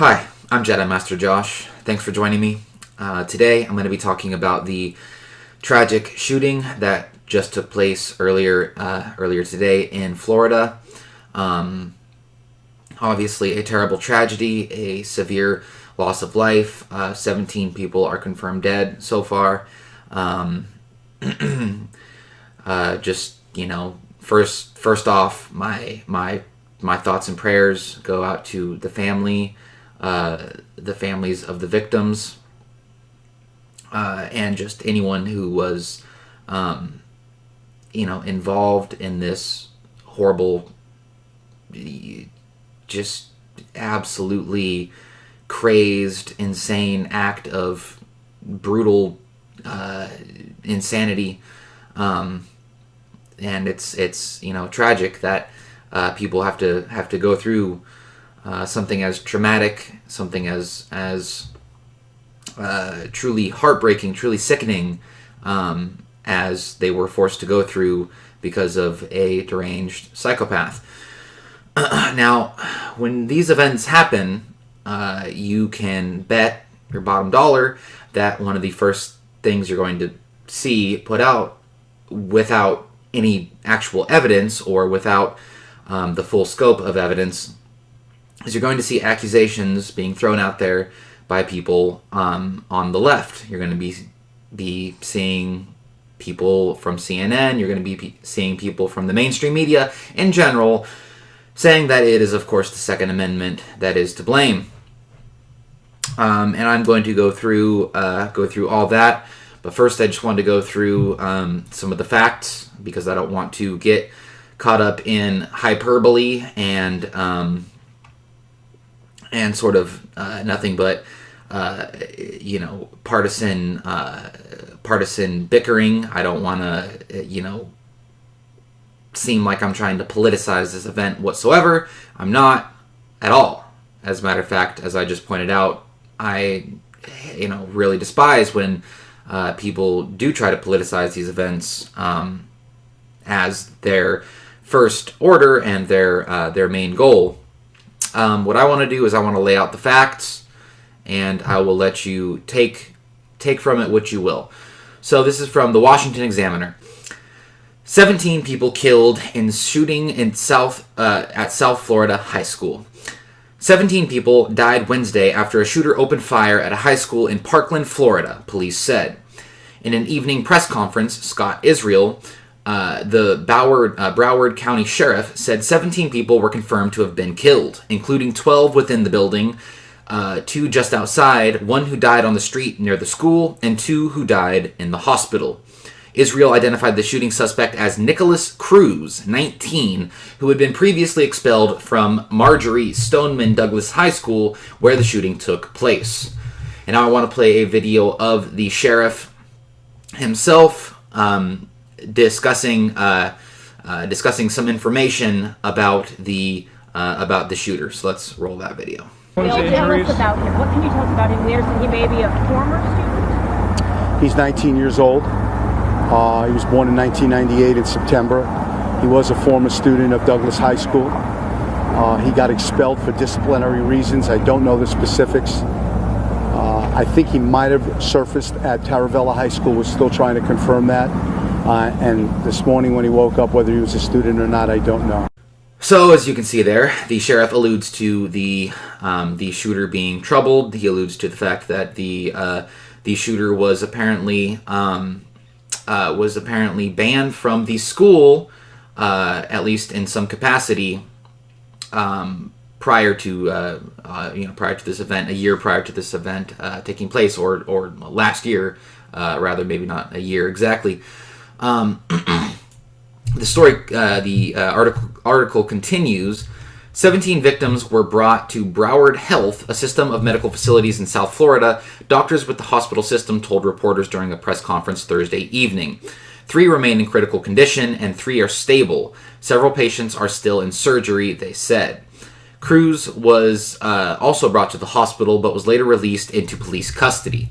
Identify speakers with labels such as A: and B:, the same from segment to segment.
A: Hi, I'm Jedi Master Josh. Thanks for joining me. Today I'm going to be talking about the tragic shooting that just took place earlier today in Florida. Obviously a terrible tragedy, a severe loss of life. 17 people are confirmed dead so far. First off, my thoughts and prayers go out to the families of the victims, and just anyone who was, involved in this horrible, just absolutely crazed, insane act of brutal insanity. And it's tragic that people have to go through something as traumatic, something as truly heartbreaking, truly sickening, as they were forced to go through because of a deranged psychopath. Now, when these events happen, you can bet your bottom dollar that one of the first things you're going to see put out, without any actual evidence or without the full scope of evidence, is you're going to see accusations being thrown out there by people on the left. You're going to be seeing people from CNN. You're going to be seeing people from the mainstream media in general saying that it is, of course, the Second Amendment that is to blame. And I'm going to go through all that. But first, I just wanted to go through some of the facts, because I don't want to get caught up in hyperbole and sort of nothing but partisan bickering. I don't want to seem like I'm trying to politicize this event whatsoever. I'm not at all. As a matter of fact, as I just pointed out, I really despise when people do try to politicize these events as their first order and their main goal. What I want to do is I want to lay out the facts, and I will let you take from it what you will. So this is from the Washington Examiner. 17 people killed in shooting at South Florida high school. 17 people died Wednesday after a shooter opened fire at a high school in Parkland, Florida, police said. In an evening press conference, Scott Israel, the Broward County Sheriff, said 17 people were confirmed to have been killed, including 12 within the building, 2 just outside, 1 who died on the street near the school, and 2 who died in the hospital. Israel identified the shooting suspect as Nicholas Cruz, 19, who had been previously expelled from Marjorie Stoneman Douglas High School, where the shooting took place. And now I want to play a video of the sheriff himself discussing some information about the shooter. So let's roll that video.
B: Tell us about him. What can you tell us about him? We understand he may be a former student.
C: He's 19 years old. He was born in 1998 in September. He was a former student of Douglas High School. He got expelled for disciplinary reasons. I don't know the specifics. I think he might have surfaced at Taravella High School. We're still trying to confirm that. And this morning when he woke up, whether he was a student or not, I don't know.
A: So, as you can see there, the sheriff alludes to the shooter being troubled. He alludes to the fact that the shooter was apparently banned from the school, at least in some capacity, prior to this event, a year prior to this event taking place, or last year, rather, maybe not a year exactly. The story, the article continues. 17 victims were brought to Broward Health, a system of medical facilities in South Florida. Doctors with the hospital system told reporters during a press conference Thursday evening. 3 remain in critical condition and 3 are stable. Several patients are still in surgery, they said. Cruz was also brought to the hospital, but was later released into police custody.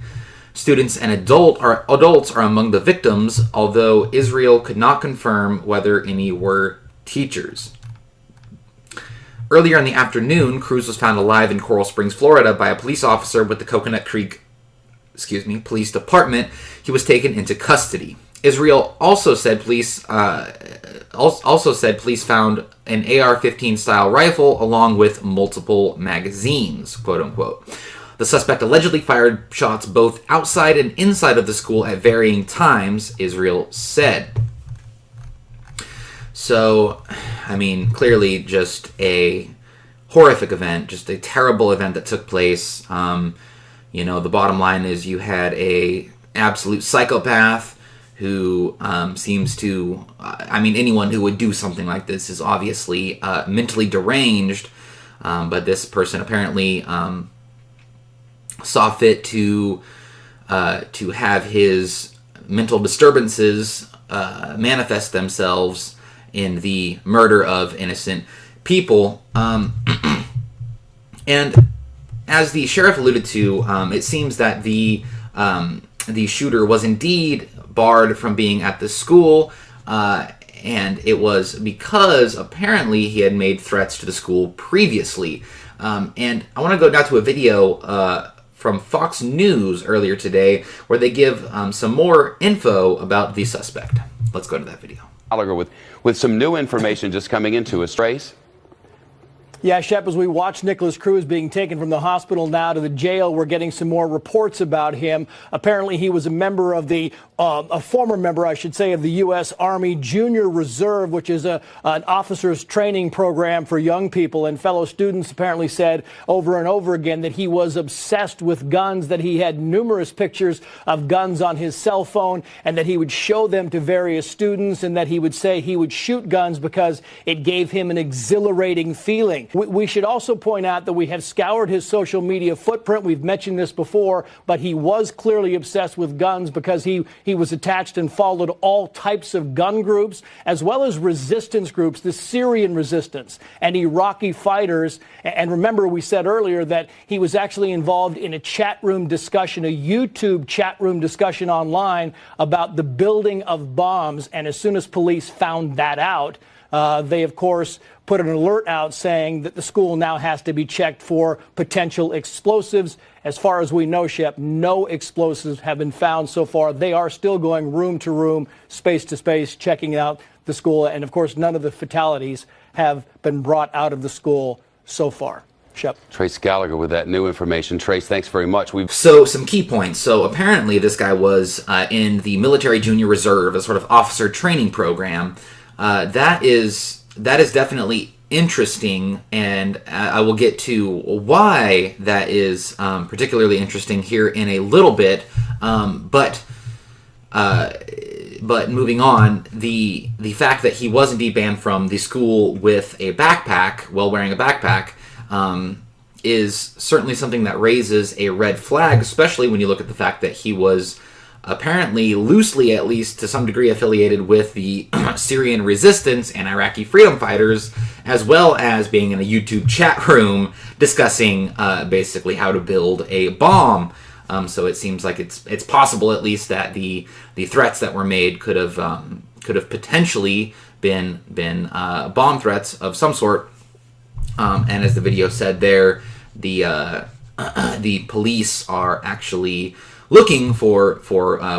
A: Students and adults are among the victims, although Israel could not confirm whether any were teachers. Earlier in the afternoon, Cruz was found alive in Coral Springs, Florida by a police officer with the Coconut Creek Police Department. He was taken into custody. Israel also said police found an AR-15 style rifle along with multiple magazines, quote unquote. The suspect allegedly fired shots both outside and inside of the school at varying times, Israel said. So, I mean, clearly just a horrific event, just a terrible event that took place. You know, the bottom line is you had a absolute psychopath who seems to, anyone who would do something like this is obviously mentally deranged, but this person apparently saw fit to have his mental disturbances manifest themselves in the murder of innocent people. And as the sheriff alluded to, it seems that the shooter was indeed barred from being at the school, and it was because apparently he had made threats to the school previously. And I want to go now to a video from Fox News earlier today where they give some more info about the suspect. Let's go to that video.
D: With some new information just coming into us, Trace.
E: Yeah, Shep, as we watch Nicholas Cruz being taken from the hospital now to the jail, we're getting some more reports about him. Apparently, he was a member of a former member, I should say, of the U.S. Army Junior Reserve, which is an officer's training program for young people. And fellow students apparently said over and over again that he was obsessed with guns, that he had numerous pictures of guns on his cell phone, and that he would show them to various students, and that he would say he would shoot guns because it gave him an exhilarating feeling. We should also point out that we have scoured his social media footprint. We've mentioned this before, but he was clearly obsessed with guns because he was attached and followed all types of gun groups, as well as resistance groups, the Syrian resistance and Iraqi fighters. And remember, we said earlier that he was actually involved in a chat room discussion, a YouTube chat room discussion online about the building of bombs. And as soon as police found that out, they, of course, put an alert out saying that the school now has to be checked for potential explosives. As far as we know, Shep, no explosives have been found so far. They are still going room to room, space to space, checking out the school. And, of course, none of the fatalities have been brought out of the school so far. Shep.
D: Trace Gallagher with that new information. Trace, thanks very much.
A: So some key points. So apparently this guy was in the Military Junior Reserve, a sort of officer training program. That is definitely interesting, and I will get to why that is particularly interesting here in a little bit. But moving on, the fact that he was indeed banned from the school with a backpack, while wearing a backpack, is certainly something that raises a red flag, especially when you look at the fact that he was apparently loosely, at least to some degree, affiliated with the Syrian resistance and Iraqi freedom fighters, as well as being in a YouTube chat room discussing basically how to build a bomb. So it seems like it's possible, at least, that the threats that were made could have potentially been bomb threats of some sort. And as the video said there, the police are actually looking for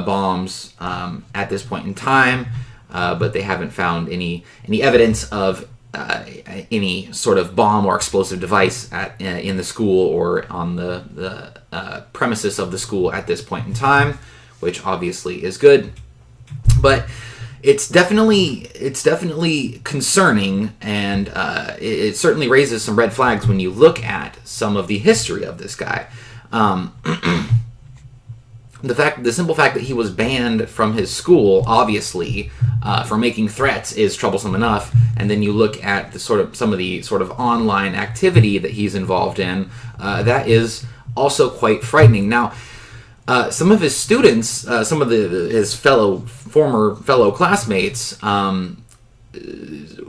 A: bombs at this point in time, but they haven't found any evidence of any sort of bomb or explosive device in the school or on the premises of the school at this point in time, which obviously is good. But it's definitely concerning, and it certainly raises some red flags when you look at some of the history of this guy. The simple fact that he was banned from his school, obviously, for making threats is troublesome enough. And then you look at some of the sort of online activity that he's involved in, that is also quite frightening. Now, some of his students, some of his former fellow classmates,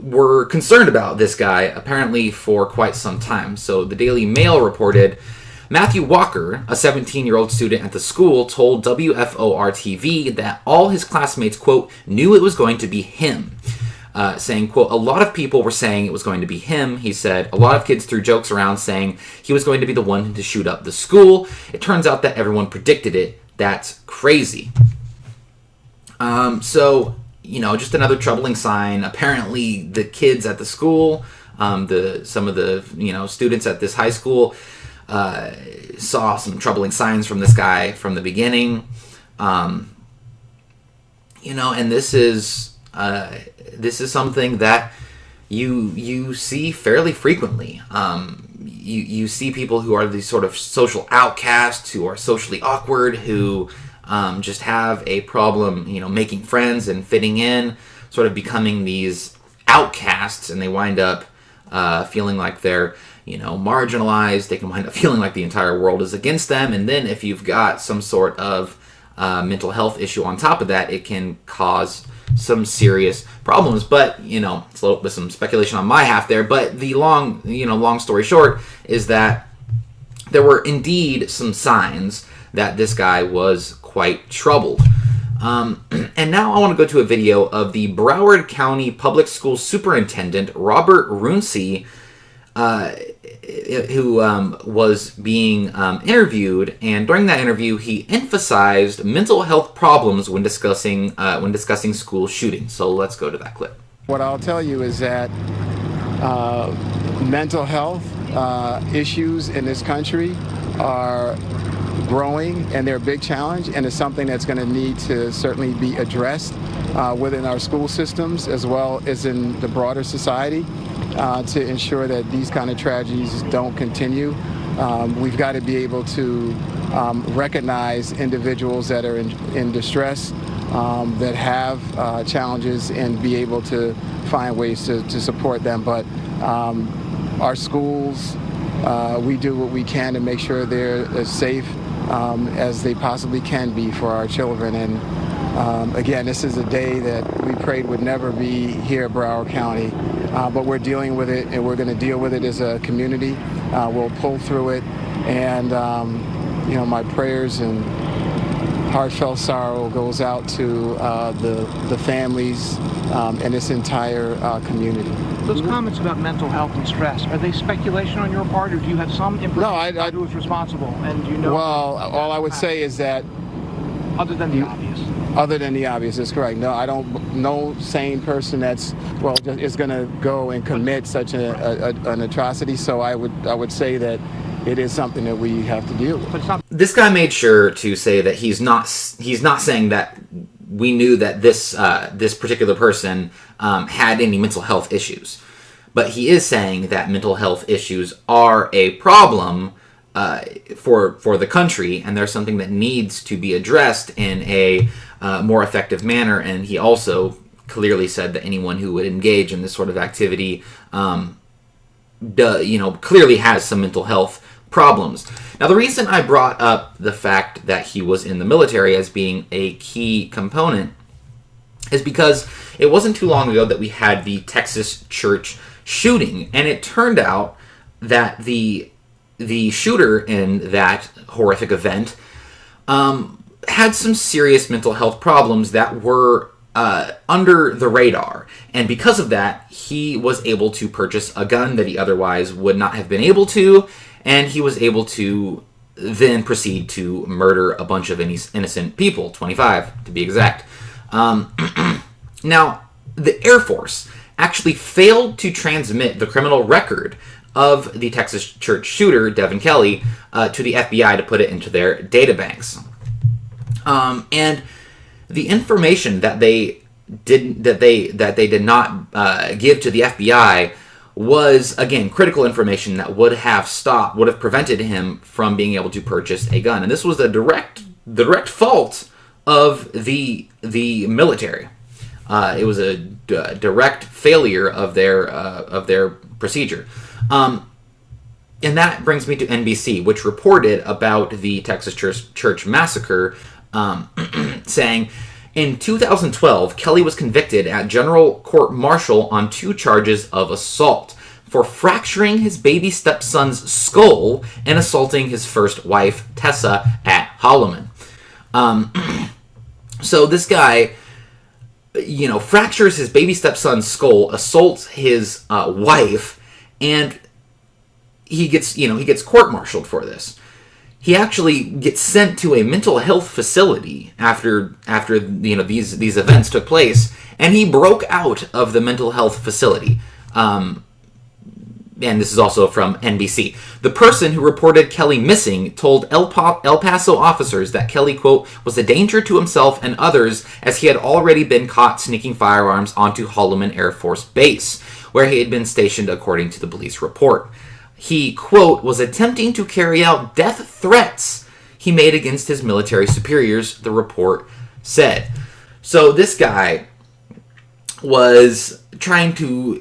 A: were concerned about this guy apparently for quite some time. So the Daily Mail reported, Matthew Walker, a 17-year-old student at the school, told WFOR-TV that all his classmates, quote, knew it was going to be him. saying, quote, "A lot of people were saying it was going to be him." He said, "A lot of kids threw jokes around saying he was going to be the one to shoot up the school. It turns out that everyone predicted it. That's crazy." So, just another troubling sign. Apparently, the kids at the school, some of the students at this high school, saw some troubling signs from this guy from the beginning. And this is something that you see fairly frequently. You see people who are these sort of social outcasts, who are socially awkward, who just have a problem, making friends and fitting in, sort of becoming these outcasts, and they wind up feeling like they're, marginalized. They can wind up feeling like the entire world is against them. And then if you've got some sort of mental health issue on top of that, it can cause some serious problems. But, it's a little bit some speculation on my half there. But the long story short is that there were indeed some signs that this guy was quite troubled. And now I want to go to a video of the Broward County Public School Superintendent, Robert Runcie, who was being interviewed, and during that interview, he emphasized mental health problems when discussing school shootings. So let's go to that clip.
F: What I'll tell you is that mental health issues in this country are growing, and they're a big challenge, and it's something that's going to need to certainly be addressed within our school systems as well as in the broader society to ensure that these kind of tragedies don't continue. We've got to be able to recognize individuals that are in distress, that have challenges, and be able to find ways to support them. But our schools, we do what we can to make sure they're as safe as they possibly can be for our children. And again, this is a day that we prayed would never be here at Broward County, but we're dealing with it, and we're going to deal with it as a community. We'll pull through it, and my prayers and heartfelt sorrow goes out to the families and this entire community.
G: Those comments about mental health and stress, are they speculation on your part, or do you have some information about who is responsible? And
F: Well, all I would say is that
G: other than the obvious.
F: Other than the obvious, is correct. No, I don't. No sane person is going to go and commit such an atrocity. So I would say that it is something that we have to deal with.
G: But it's not.
A: This guy made sure to say that he's not saying that we knew that this particular person had any mental health issues, but he is saying that mental health issues are a problem for the country, and there's something that needs to be addressed in a more effective manner. And he also clearly said that anyone who would engage in this sort of activity, clearly has some mental health problems. Now, the reason I brought up the fact that he was in the military as being a key component is because it wasn't too long ago that we had the Texas church shooting, and it turned out that the shooter in that horrific event had some serious mental health problems that were under the radar. And because of that, he was able to purchase a gun that he otherwise would not have been able to, and he was able to then proceed to murder a bunch of innocent people, 25 to be exact. Now, the Air Force actually failed to transmit the criminal record of the Texas church shooter, Devin Kelly, to the FBI to put it into their databanks. And the information that they did not give to the FBI was, again, critical information that would have prevented him from being able to purchase a gun. And this was the direct fault of the military. It was a direct failure of their procedure. And that brings me to NBC, which reported about the Texas church massacre, saying, in 2012, Kelly was convicted at General Court Martial on 2 charges of assault for fracturing his baby stepson's skull and assaulting his first wife, Tessa, at Holloman. So this guy fractures his baby stepson's skull, assaults his wife, and he gets court-martialed for this. He actually gets sent to a mental health facility after these events took place, and he broke out of the mental health facility. And this is also from NBC. The person who reported Kelly missing told El Paso officers that Kelly, quote, was a danger to himself and others as he had already been caught sneaking firearms onto Holloman Air Force Base, where he had been stationed according to the police report. He, quote, was attempting to carry out death threats he made against his military superiors, the report said. So this guy was trying to,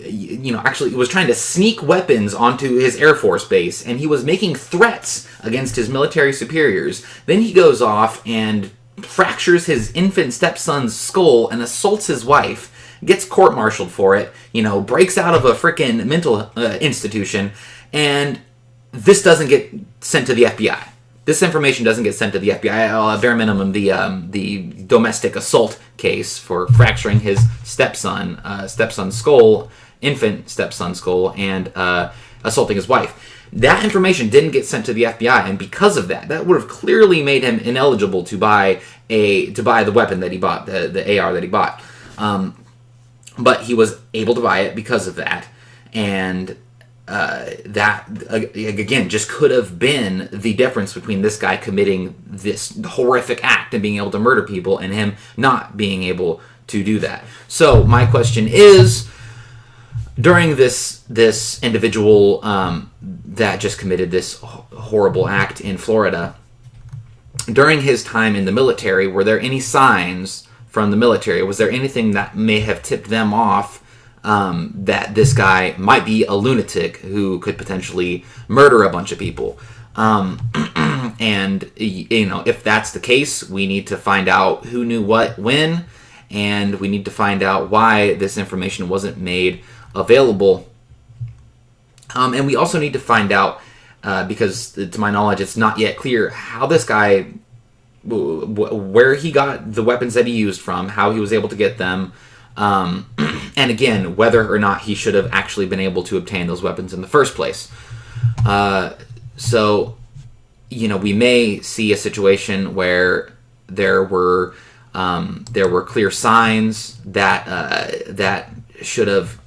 A: was trying to sneak weapons onto his Air Force base, and he was making threats against his military superiors. Then he goes off and fractures his infant stepson's skull and assaults his wife, gets court-martialed for it, breaks out of a frickin' mental institution, and this doesn't get sent to the FBI. This information doesn't get sent to the FBI. At bare minimum, the domestic assault case for fracturing his stepson's skull, infant stepson's skull, and assaulting his wife. That information didn't get sent to the FBI, and because of that would have clearly made him ineligible to buy the weapon that he bought, the AR that he bought. But he was able to buy it because of that, and that again just could have been the difference between this guy committing this horrific act and being able to murder people and him not being able to do that. So my question is, during this individual that just committed this horrible act in Florida, during his time in the military, were there any signs from the military? Was there anything that may have tipped them off that this guy might be a lunatic who could potentially murder a bunch of people? And, if that's the case, we need to find out who knew what when, and we need to find out why this information wasn't made available. And we also need to find out, because to my knowledge, it's not yet clear how this guy, where he got the weapons that he used from, how he was able to get them, and again, whether or not he should have actually been able to obtain those weapons in the first place. So, we may see a situation where there were clear signs that should have,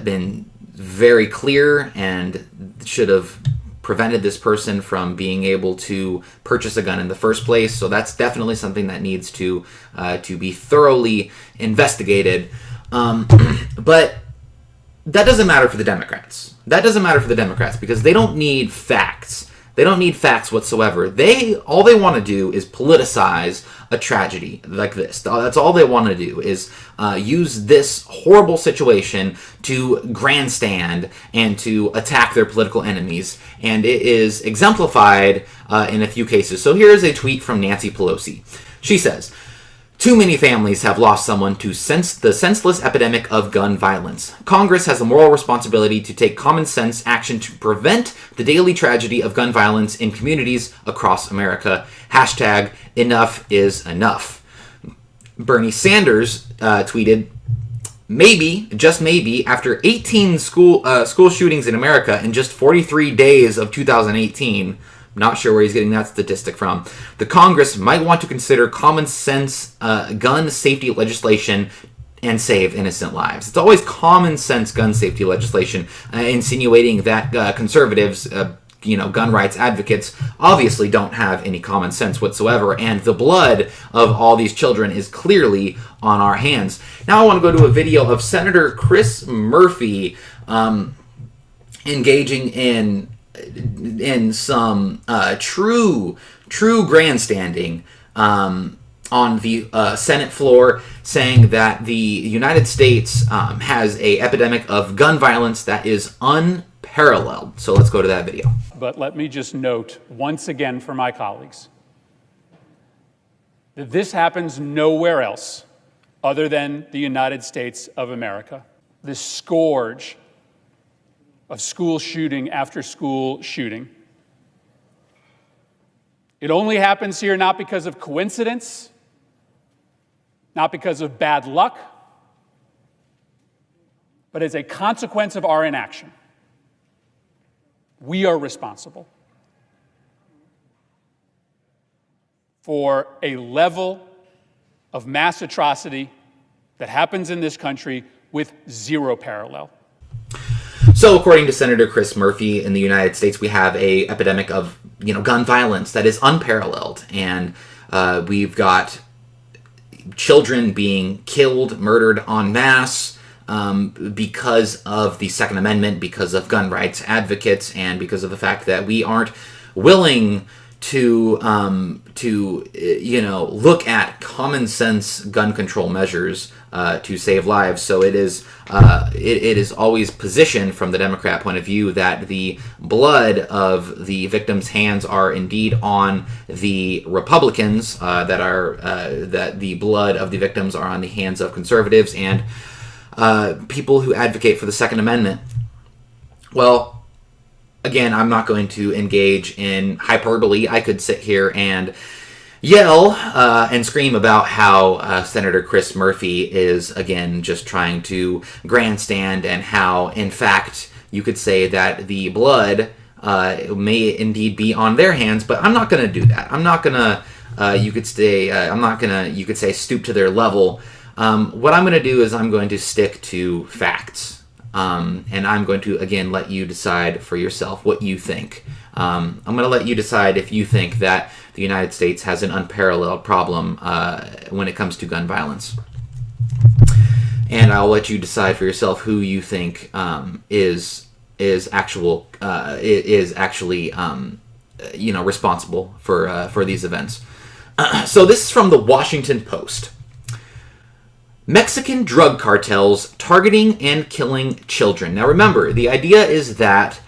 A: been very clear and should have prevented this person from being able to purchase a gun in the first place. So that's definitely something that needs to be thoroughly investigated. But that doesn't matter for the Democrats. That doesn't matter for the Democrats because they don't need facts. They don't need facts whatsoever. All they want to do is politicize a tragedy like this. That's all they want to do is use this horrible situation to grandstand and to attack their political enemies. And it is exemplified in a few cases. So here is a tweet from Nancy Pelosi. She says, "Too many families have lost someone to the senseless epidemic of gun violence. Congress has a moral responsibility to take common sense action to prevent the daily tragedy of gun violence in communities across America. Hashtag enough is enough." Bernie Sanders tweeted, "Maybe, just maybe, after 18 school shootings in America in just 43 days of 2018, not sure where he's getting that statistic from, the Congress might want to consider common sense gun safety legislation and save innocent lives." It's always common sense gun safety legislation, insinuating that conservatives, gun rights advocates, obviously don't have any common sense whatsoever, and the blood of all these children is clearly on our hands. Now I want to go to a video of Senator Chris Murphy engaging in some true grandstanding on the Senate floor, saying that the United States has an epidemic of gun violence that is unparalleled. So let's go to that video.
H: But let me just note once again for my colleagues that this happens nowhere else other than the United States of America. This scourge of school shooting after school shooting It only happens here not because of coincidence, not because of bad luck, but as a consequence of our inaction. We are responsible for a level of mass atrocity that happens in this country with zero parallel.
A: So, according to Senator Chris Murphy, in the United States, we have a epidemic of gun violence that is unparalleled, and we've got children being killed, murdered en masse because of the Second Amendment, because of gun rights advocates, and because of the fact that we aren't willing to look at common sense gun control measures to save lives. So it is always positioned from the Democrat point of view that the blood of the victims' hands are indeed on the Republicans, that the blood of the victims are on the hands of conservatives and people who advocate for the Second Amendment. Well, again, I'm not going to engage in hyperbole. I could sit here and yell and scream about how Senator Chris Murphy is, again, just trying to grandstand, and how, in fact, you could say that the blood may indeed be on their hands, but I'm not going to do that. I'm not going to, you could say, stoop to their level. What I'm going to do is I'm going to stick to facts. And I'm going to, again, let you decide for yourself what you think. I'm going to let you decide if you think that the United States has an unparalleled problem when it comes to gun violence. And I'll let you decide for yourself who you think is actually responsible for these events. So this is from the Washington Post. Mexican drug cartels targeting and killing children. Now remember, the idea is that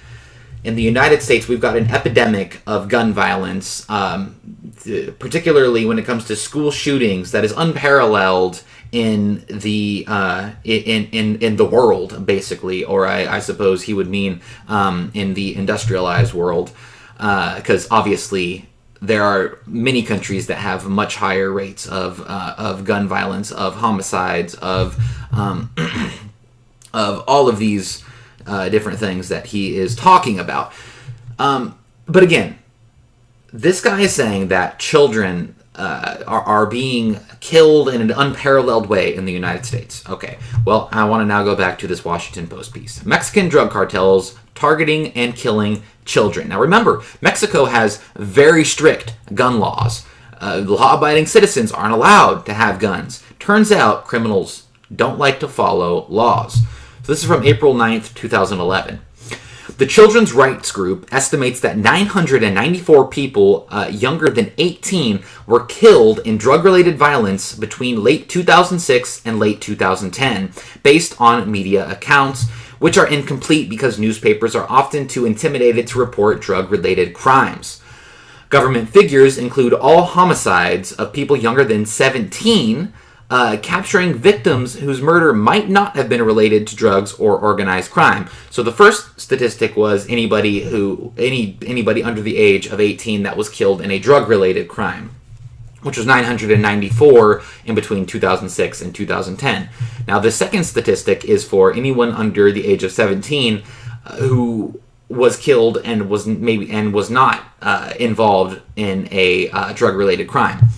A: in the United States we've got an epidemic of gun violence, particularly when it comes to school shootings, that is unparalleled in the in the world, basically, or I suppose he would mean in the industrialized world, because obviously there are many countries that have much higher rates of gun violence, of homicides, of all of these different things that he is talking about. But again, this guy is saying that children are being killed in an unparalleled way in the United States. Okay, well, I want to now go back to this Washington Post piece. Mexican drug cartels targeting and killing children. Now remember, Mexico has very strict gun laws. Law-abiding citizens aren't allowed to have guns. Turns out criminals don't like to follow laws. So this is from April 9th, 2011. The children's rights group estimates that 994 people younger than 18 were killed in drug-related violence between late 2006 and late 2010, based on media accounts, which are incomplete because newspapers are often too intimidated to report drug-related crimes. Government figures include all homicides of people younger than 17, capturing victims whose murder might not have been related to drugs or organized crime. So the first statistic was anybody under the age of 18 that was killed in a drug-related crime, which was 994 in between 2006 and 2010. Now, the second statistic is for anyone under the age of 17 who was killed and was not involved in a drug-related crime.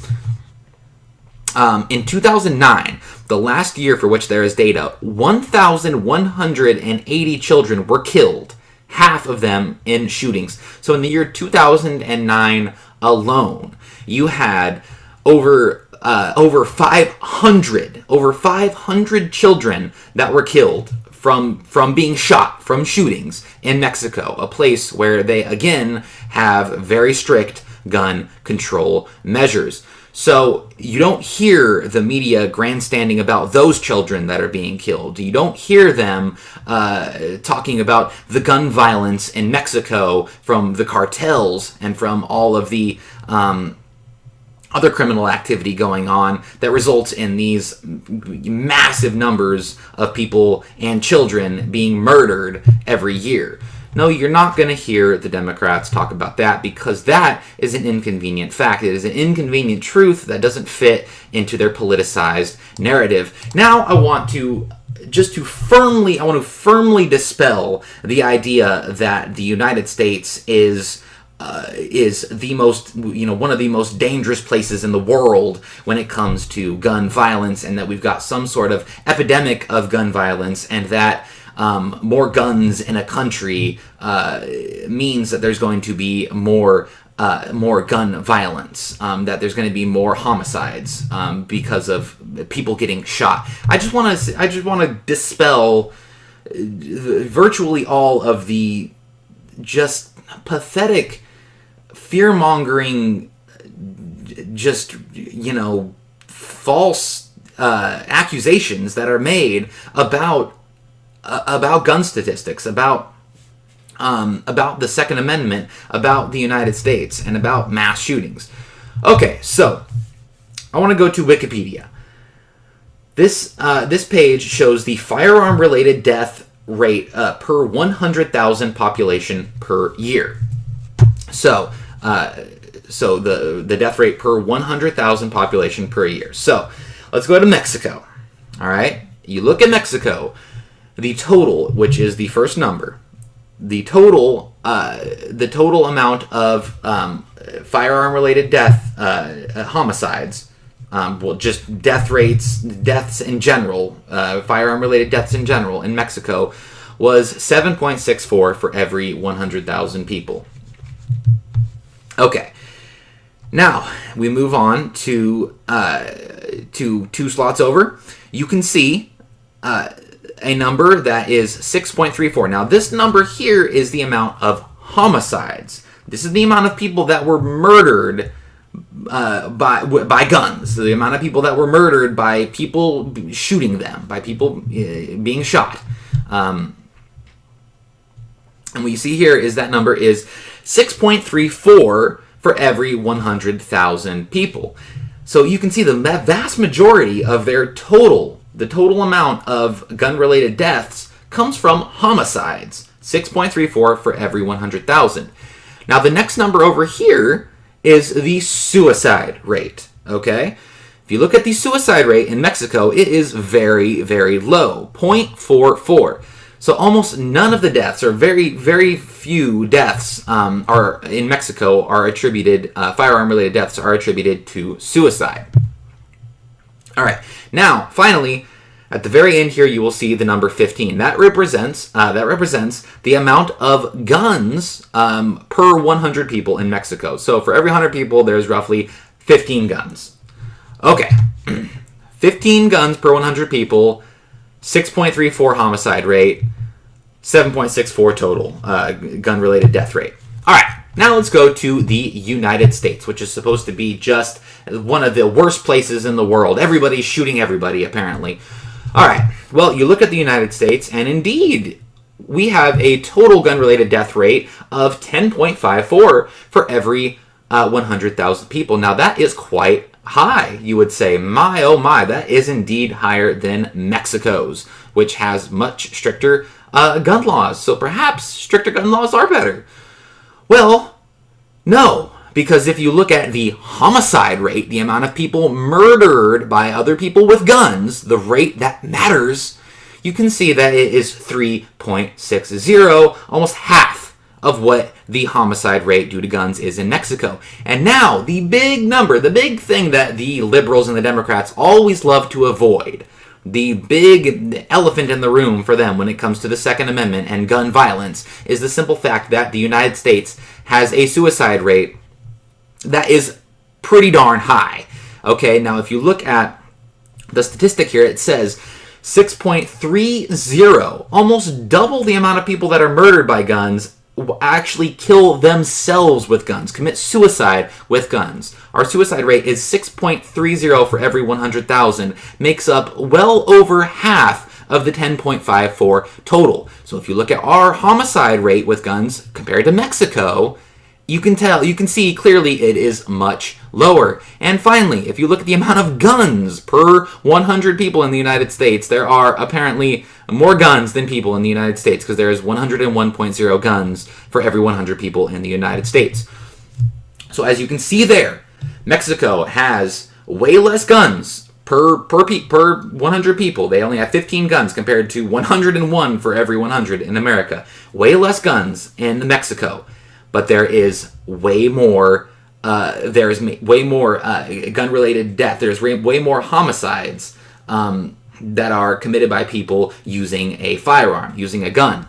A: In 2009, the last year for which there is data, 1,180 children were killed, half of them in shootings. So in the year 2009 alone, you had over 500 children that were killed from being shot, from shootings in Mexico, a place where they again have very strict gun control measures. So you don't hear the media grandstanding about those children that are being killed. You don't hear them talking about the gun violence in Mexico from the cartels and from all of the other criminal activity going on that results in these massive numbers of people and children being murdered every year. No, you're not going to hear the Democrats talk about that because that is an inconvenient fact. It is an inconvenient truth that doesn't fit into their politicized narrative. Now I want to firmly dispel the idea that the United States is the most, one of the most dangerous places in the world when it comes to gun violence, and that we've got some sort of epidemic of gun violence, and that more guns in a country means that there's going to be more gun violence, that there's going to be more homicides because of people getting shot. I just want to dispel virtually all of the just pathetic, fear-mongering, just false accusations that are made about gun statistics, about the Second Amendment, about the United States, and about mass shootings. Okay, so I want to go to Wikipedia. This page shows the firearm-related death rate per 100,000 population per year. So the death rate per 100,000 population per year. So let's go to Mexico. All right, you look at Mexico. The total, which is the first number, the total amount of firearm-related death, homicides, just deaths in general, firearm-related deaths in general in Mexico was 7.64 for every 100,000 people. Okay, now we move on to 2 slots over. You can see a number that is 6.34. Now, this number here is the amount of homicides. This is the amount of people that were murdered by guns. The amount of people that were murdered by people shooting them, by people being shot. And what you see here is that number is 6.34 for every 100,000 people. So you can see the vast majority of their the total amount of gun-related deaths comes from homicides, 6.34 for every 100,000. Now, the next number over here is the suicide rate, okay? If you look at the suicide rate in Mexico, it is very, very low, 0.44. So almost none of the deaths, or very, very few deaths are in Mexico are attributed, firearm-related deaths are attributed to suicide. All right, now, finally, at the very end here, you will see the number 15. That represents the amount of guns per 100 people in Mexico. So for every 100 people, there's roughly 15 guns. Okay, 15 guns per 100 people, 6.34 homicide rate, 7.64 total gun-related death rate. All right. Now let's go to the United States, which is supposed to be just one of the worst places in the world. Everybody's shooting everybody, apparently. All right. Well, you look at the United States, and indeed, we have a total gun-related death rate of 10.54 for every 100,000 people. Now, that is quite high, you would say. My, oh my, that is indeed higher than Mexico's, which has much stricter gun laws. So perhaps stricter gun laws are better. Well, no, because if you look at the homicide rate, the amount of people murdered by other people with guns, the rate that matters, you can see that it is 3.60, almost half of what the homicide rate due to guns is in Mexico. And now, the big number, the big thing that the liberals and the Democrats always love to avoid, the big elephant in the room for them when it comes to the Second Amendment and gun violence, is the simple fact that the United States has a suicide rate that is pretty darn high. Okay, now if you look at the statistic here, it says 6.30, almost double the amount of people that are murdered by guns actually kill themselves with guns, commit suicide with guns. Our suicide rate is 6.30 for every 100,000, makes up well over half of the 10.54 total. So if you look at our homicide rate with guns compared to Mexico, you can see clearly it is much lower. And finally, if you look at the amount of guns per 100 people in the United States, there are apparently more guns than people in the United States, because there is 101.0 guns for every 100 people in the United States. So as you can see there, Mexico has way less guns per 100 people. They only have 15 guns compared to 101 for every 100 in America. Way less guns in Mexico. But there is way more. There's way more gun-related death. There's way more homicides that are committed by people using a firearm, using a gun,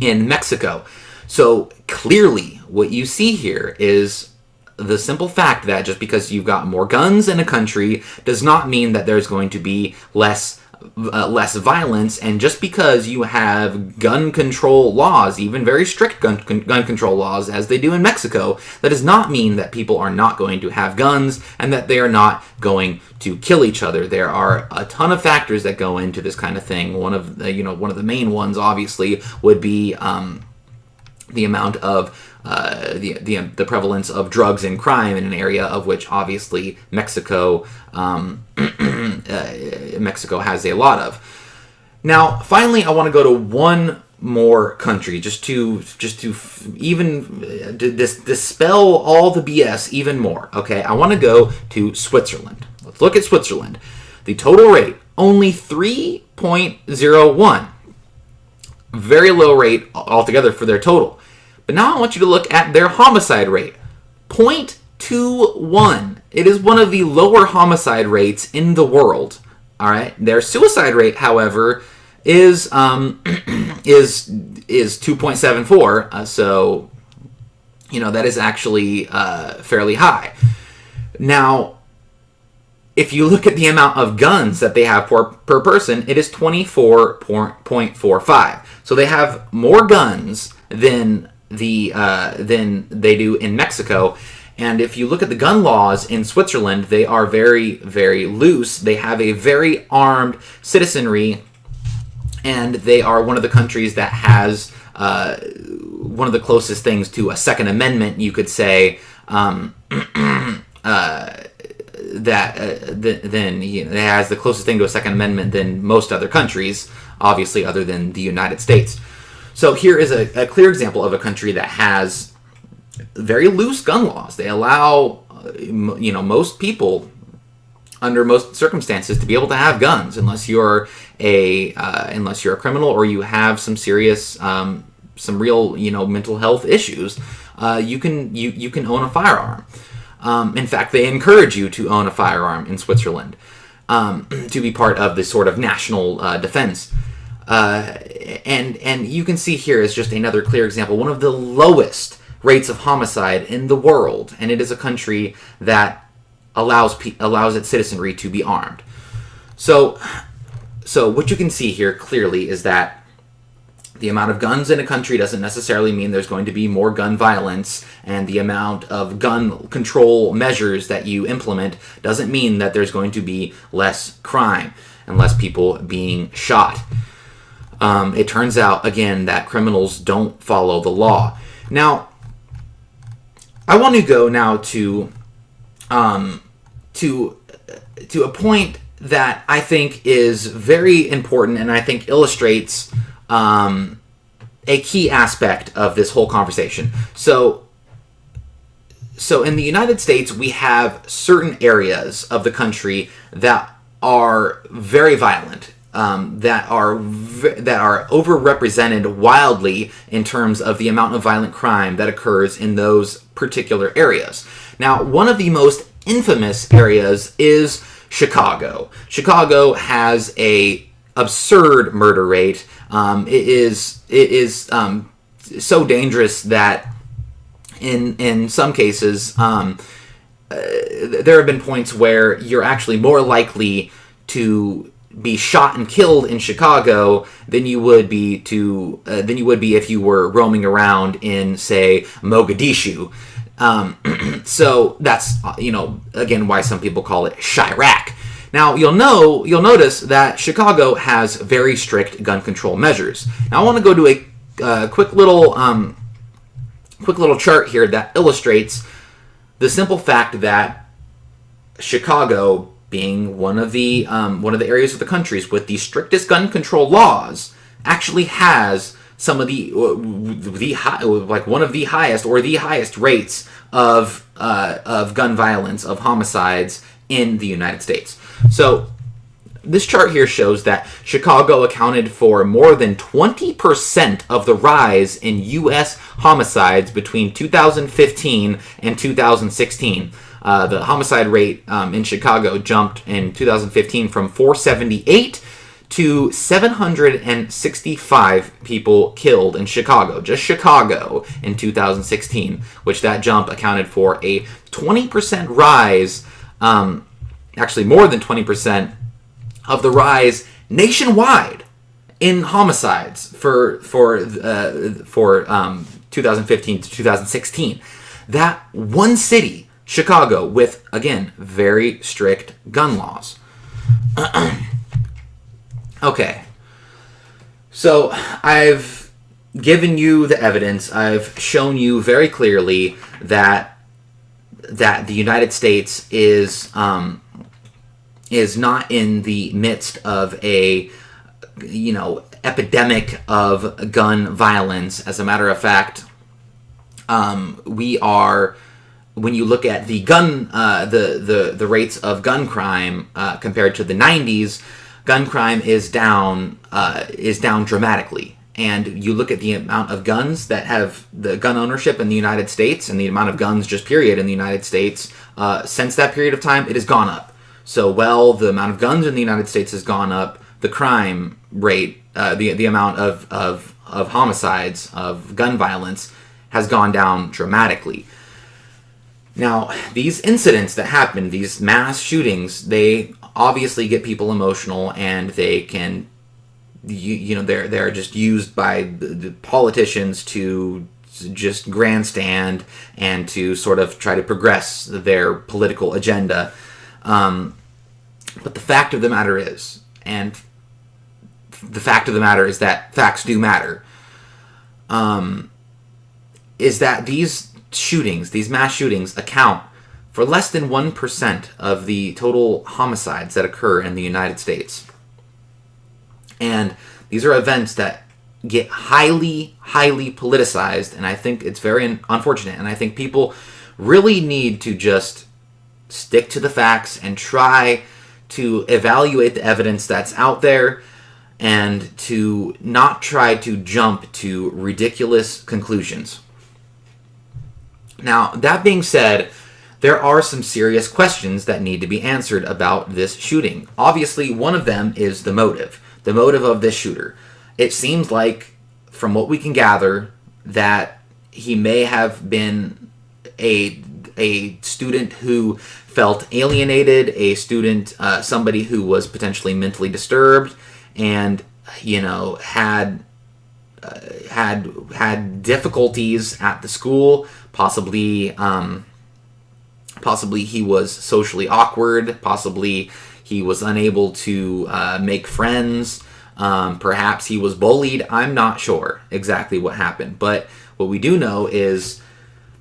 A: in Mexico. So clearly, what you see here is the simple fact that just because you've got more guns in a country does not mean that there's going to be less violence. And just because you have gun control laws, even very strict gun control laws as they do in Mexico, that does not mean that people are not going to have guns and that they are not going to kill each other. There are a ton of factors that go into this kind of thing. One of the main ones, obviously, would be the amount of the prevalence of drugs and crime in an area of which obviously Mexico has a lot of. Now, finally, I want to go to one more country just to even dispel all the BS even more. Okay, I want to go to Switzerland. Let's look at Switzerland. The total rate only 3.01. Very low rate altogether for their total. But now I want you to look at their homicide rate. 0.21. It is one of the lower homicide rates in the world. All right. Their suicide rate, however, is 2.74. So, that is actually fairly high. Now, if you look at the amount of guns that they have per person, it is 24.45. So they have more guns than they do in Mexico. And if you look at the gun laws in Switzerland, they are very, very loose. They have a very armed citizenry, and they are one of the countries that has one of the closest things to a Second Amendment, you could say, it has the closest thing to a Second Amendment than most other countries, obviously, other than the United States. So here is a clear example of a country that has very loose gun laws. They allow, most people, under most circumstances, to be able to have guns, unless you're a criminal or you have some serious, some real, mental health issues. You can own a firearm. In fact, they encourage you to own a firearm in Switzerland to be part of the sort of national defense. And you can see here is just another clear example, one of the lowest rates of homicide in the world, and it is a country that allows its citizenry to be armed. So what you can see here clearly is that the amount of guns in a country doesn't necessarily mean there's going to be more gun violence, and the amount of gun control measures that you implement doesn't mean that there's going to be less crime and less people being shot. It turns out, again, that criminals don't follow the law. Now, I want to go now to a point that I think is very important and I think illustrates a key aspect of this whole conversation. So in the United States, we have certain areas of the country that are very violent. That are overrepresented wildly in terms of the amount of violent crime that occurs in those particular areas. Now, one of the most infamous areas is Chicago. Chicago has a absurd murder rate. It is so dangerous that in some cases there have been points where you're actually more likely to be shot and killed in Chicago than you would be if you were roaming around in, say, Mogadishu. So that's again why some people call it Chirac. Now you'll notice that Chicago has very strict gun control measures. Now I want to go to a quick little quick little chart here that illustrates the simple fact that Chicago, being one of the areas of the countries with the strictest gun control laws, actually has some of one of the highest or the highest rates of gun violence, of homicides in the United States. So this chart here shows that Chicago accounted for more than 20% of the rise in U.S. homicides between 2015 and 2016. The homicide rate in Chicago jumped in 2015 from 478 to 765 people killed in Chicago, just Chicago, in 2016, which that jump accounted for a 20% rise, actually more than 20% of the rise nationwide in homicides for 2015 to 2016. That one city, Chicago, with, again, very strict gun laws. Okay, so I've given you the evidence. I've shown you very clearly that the United States is not in the midst of a epidemic of gun violence. As a matter of fact, we are. When you look at the the rates of gun crime compared to the 90s. Gun crime is down dramatically, and you look at the amount of guns that have the gun ownership in the United States, and the amount of guns just period in the United States since that period of time, it has gone up. So the amount of guns in the United States has gone up. The crime rate, the amount of homicides, of gun violence, has gone down dramatically. Now, these incidents that happen, these mass shootings, they obviously get people emotional, and they can, they're just used by the politicians to just grandstand and to sort of try to progress their political agenda. But the fact of the matter is, that facts do matter, is that these shootings, these mass shootings, account for less than 1% of the total homicides that occur in the United States. And these are events that get highly, highly politicized, and I think it's very unfortunate, and I think people really need to just stick to the facts and try to evaluate the evidence that's out there, and to not try to jump to ridiculous conclusions. Now, that being said, there are some serious questions that need to be answered about this shooting. Obviously, one of them is the motive of this shooter. It seems like, from what we can gather, that he may have been a student who felt alienated, a student, somebody who was potentially mentally disturbed, and had difficulties at the school. Possibly he was socially awkward. Possibly he was unable to make friends. Perhaps he was bullied. I'm not sure exactly what happened. But what we do know is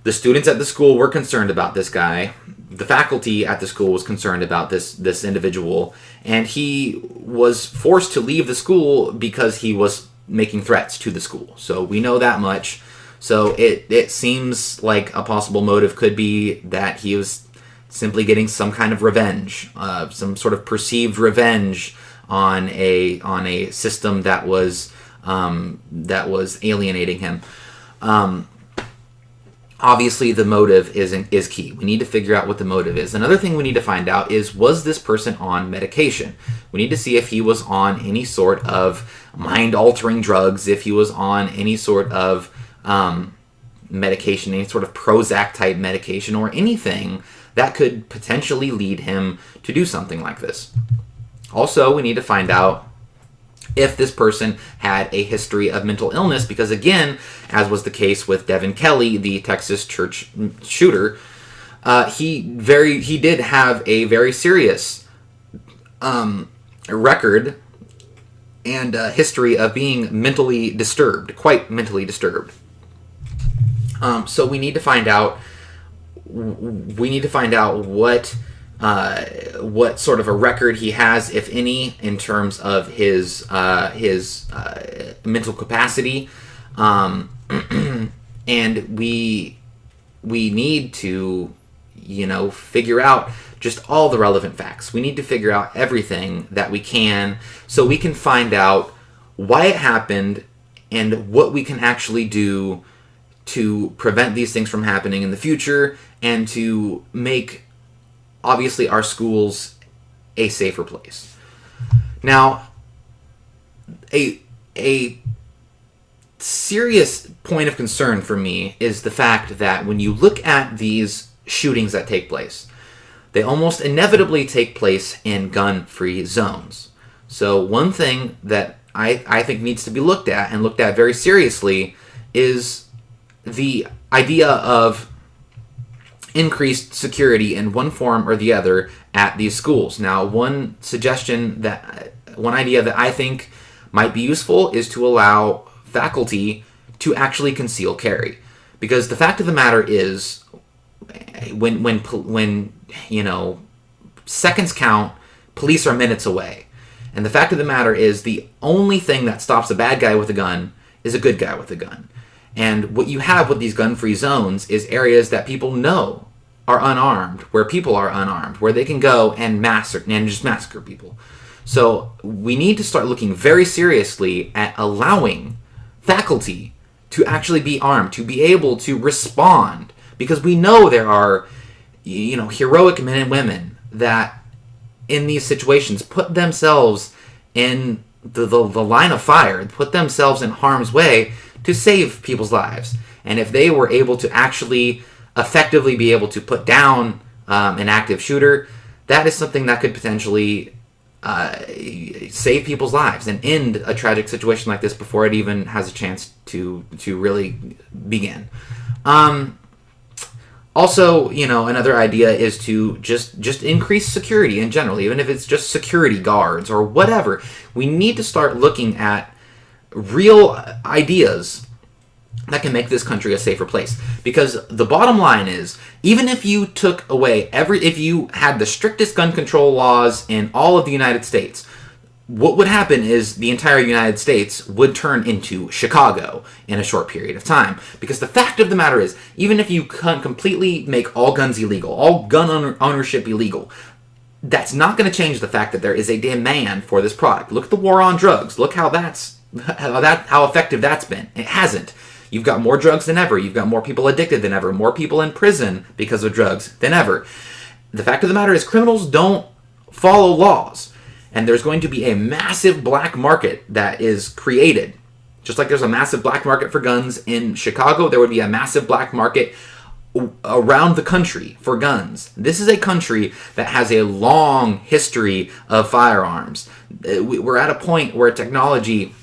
A: the students at the school were concerned about this guy. The faculty at the school was concerned about this individual. And he was forced to leave the school because he was making threats to the school. So we know that much. So it seems like a possible motive could be that he was simply getting some kind of revenge, some sort of perceived revenge on a system that was alienating him. Obviously, the motive is key. We need to figure out what the motive is. Another thing we need to find out is, was this person on medication? We need to see if he was on any sort of mind-altering drugs, if he was on any sort of medication, any sort of Prozac-type medication, or anything that could potentially lead him to do something like this. Also, we need to find out if this person had a history of mental illness, because again, as was the case with Devin Kelly, the Texas church shooter, he did have a very serious record and history of being mentally disturbed, quite mentally disturbed. So we need to find out. We need to find out what sort of a record he has, if any, in terms of his mental capacity, and we need to, figure out just all the relevant facts. We need to figure out everything that we can, so we can find out why it happened and what we can actually do to prevent these things from happening in the future, and to make, obviously, our schools a safer place. Now, a serious point of concern for me is the fact that when you look at these shootings that take place, they almost inevitably take place in gun-free zones. So one thing that I think needs to be looked at, and looked at very seriously, is the idea of increased security in one form or the other at these schools. Now, one idea that I think might be useful is to allow faculty to actually conceal carry, because the fact of the matter is, when seconds count, police are minutes away, and the fact of the matter is, the only thing that stops a bad guy with a gun is a good guy with a gun. And what you have with these gun-free zones is areas that people know are unarmed, where people are unarmed, where they can go and just massacre people. So we need to start looking very seriously at allowing faculty to actually be armed, to be able to respond, because we know there are, heroic men and women that, in these situations, put themselves in the line of fire, put themselves in harm's way to save people's lives. And if they were able to actually effectively be able to put down an active shooter, that is something that could potentially save people's lives and end a tragic situation like this before it even has a chance to really begin. Also, another idea is to just increase security in general, even if it's just security guards or whatever. We need to start looking at real ideas that can make this country a safer place. Because the bottom line is, even if you took away if you had the strictest gun control laws in all of the United States, what would happen is the entire United States would turn into Chicago in a short period of time. Because the fact of the matter is, even if you completely make all guns illegal, all gun ownership illegal, that's not going to change the fact that there is a demand for this product. Look at the war on drugs. Look how effective that's been. It hasn't. You've got more drugs than ever. You've got more people addicted than ever. More people in prison because of drugs than ever. The fact of the matter is, criminals don't follow laws. And there's going to be a massive black market that is created. Just like there's a massive black market for guns in Chicago, there would be a massive black market around the country for guns. This is a country that has a long history of firearms. We're at a point where technology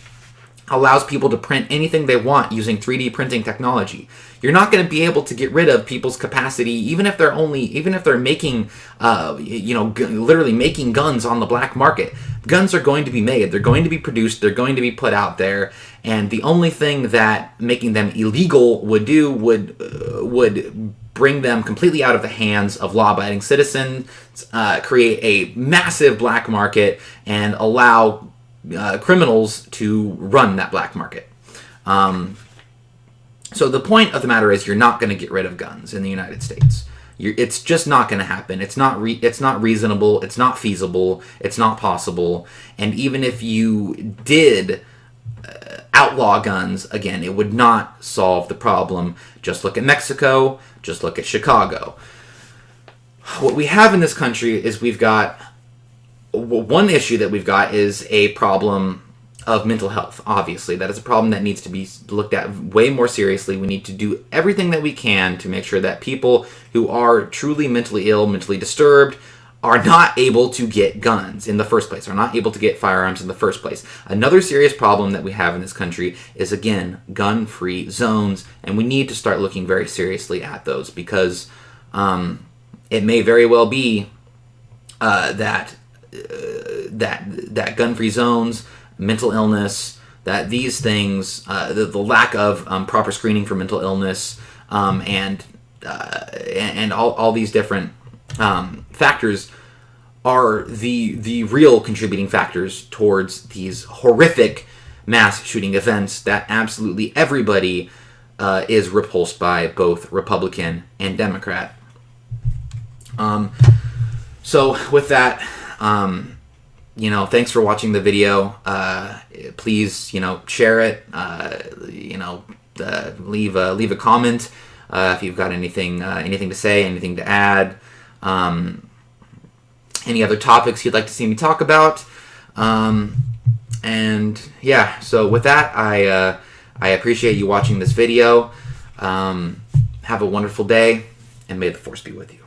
A: allows people to print anything they want using 3D printing technology. You're not going to be able to get rid of people's capacity, even if they're making, literally making guns on the black market. Guns are going to be made. They're going to be produced. They're going to be put out there. And the only thing that making them illegal would do would bring them completely out of the hands of law-abiding citizens, create a massive black market, and allow criminals to run that black market. So the point of the matter is, you're not going to get rid of guns in the United States. It's just not going to happen. It's not reasonable. It's not feasible. It's not possible. And even if you did outlaw guns, again, it would not solve the problem. Just look at Mexico. Just look at Chicago. What we have in this country is one issue that we've got is a problem of mental health. Obviously, that is a problem that needs to be looked at way more seriously. We need to do everything that we can to make sure that people who are truly mentally ill, mentally disturbed, are not able to get guns in the first place, are not able to get firearms in the first place. Another serious problem that we have in this country is, again, gun-free zones, and we need to start looking very seriously at those, because it may very well be that gun-free zones, mental illness, that these things, the lack of proper screening for mental illness, and all these different factors are the real contributing factors towards these horrific mass shooting events that absolutely everybody is repulsed by, both Republican and Democrat. So with that, thanks for watching the video. Please, share it. Leave a comment if you've got anything to say, anything to add. Any other topics you'd like to see me talk about. And yeah, so with that, I appreciate you watching this video. Have a wonderful day, and may the force be with you.